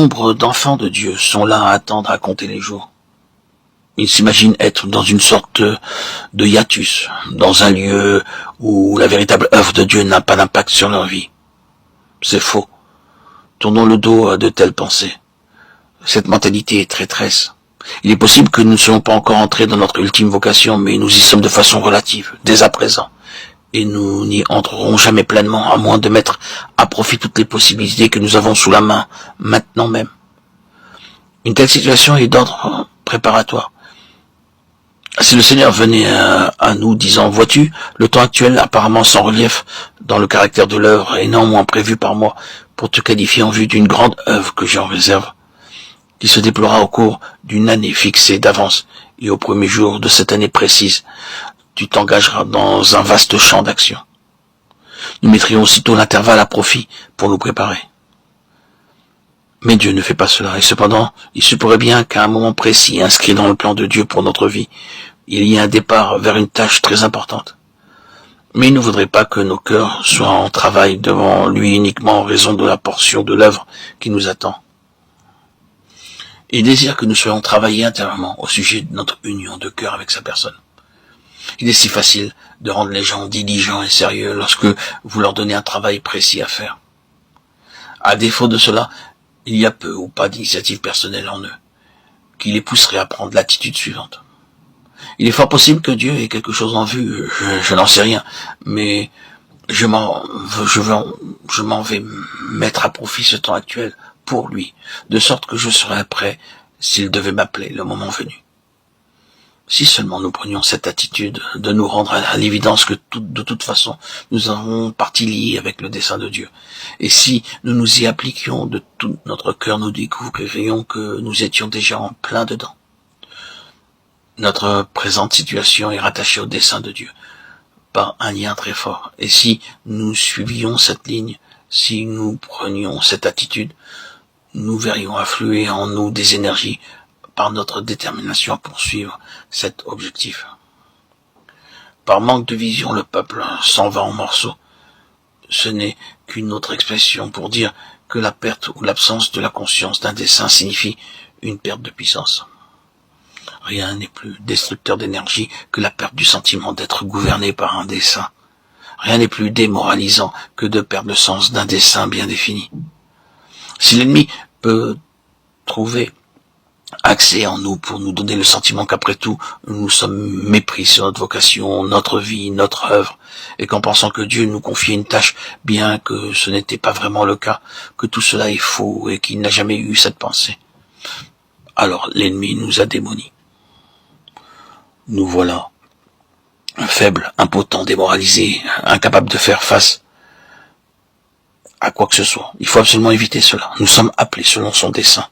nombre d'enfants de Dieu sont là à attendre à compter les jours. Ils s'imaginent être dans une sorte de hiatus, dans un lieu où la véritable œuvre de Dieu n'a pas d'impact sur leur vie. C'est faux. Tournons le dos à de telles pensées. Cette mentalité est traîtresse. Il est possible que nous ne soyons pas encore entrés dans notre ultime vocation, mais nous y sommes de façon relative, dès à présent. Et nous n'y entrerons jamais pleinement, à moins de mettre à profit toutes les possibilités que nous avons sous la main, maintenant même. Une telle situation est d'ordre préparatoire. Si le Seigneur venait à nous disant, vois-tu, le temps actuel apparemment sans relief dans le caractère de l'œuvre est néanmoins prévu par moi pour te qualifier en vue d'une grande œuvre que j'en réserve, qui se déploiera au cours d'une année fixée d'avance, et au premier jour de cette année précise, tu t'engageras dans un vaste champ d'action. Nous mettrions aussitôt l'intervalle à profit pour nous préparer. Mais Dieu ne fait pas cela, et cependant, il se pourrait bien qu'à un moment précis, inscrit dans le plan de Dieu pour notre vie, il y ait un départ vers une tâche très importante. Mais il ne voudrait pas que nos cœurs soient en travail devant lui uniquement en raison de la portion de l'œuvre qui nous attend. Il désire que nous soyons travaillés intérieurement au sujet de notre union de cœur avec sa personne. Il est si facile de rendre les gens diligents et sérieux lorsque vous leur donnez un travail précis à faire. À défaut de cela, il y a peu ou pas d'initiative personnelle en eux, qui les pousserait à prendre l'attitude suivante. Il est fort possible que Dieu ait quelque chose en vue, je n'en sais rien, mais je m'en vais mettre à profit ce temps actuel pour lui, de sorte que je serai prêt s'il devait m'appeler le moment venu. Si seulement nous prenions cette attitude de nous rendre à l'évidence que de toute façon nous avons partie liée avec le dessein de Dieu, et si nous nous y appliquions de tout notre cœur, nous découvririons que nous étions déjà en plein dedans. Notre présente situation est rattachée au dessein de Dieu par un lien très fort, et si nous suivions cette ligne, si nous prenions cette attitude, nous verrions affluer en nous des énergies par notre détermination à poursuivre cet objectif. Par manque de vision, le peuple s'en va en morceaux. Ce n'est qu'une autre expression pour dire que la perte ou l'absence de la conscience d'un dessein signifie une perte de puissance. Rien n'est plus destructeur d'énergie que la perte du sentiment d'être gouverné par un dessein. Rien n'est plus démoralisant que de perdre le sens d'un dessein bien défini. Si l'ennemi peut trouver accès en nous pour nous donner le sentiment qu'après tout, nous sommes mépris sur notre vocation, notre vie, notre œuvre, et qu'en pensant que Dieu nous confiait une tâche, bien que ce n'était pas vraiment le cas, que tout cela est faux et qu'il n'a jamais eu cette pensée, alors l'ennemi nous a démonis. Nous voilà, faibles, impotents, démoralisés, incapables de faire face à quoi que ce soit. Il faut absolument éviter cela. Nous sommes appelés selon son dessein.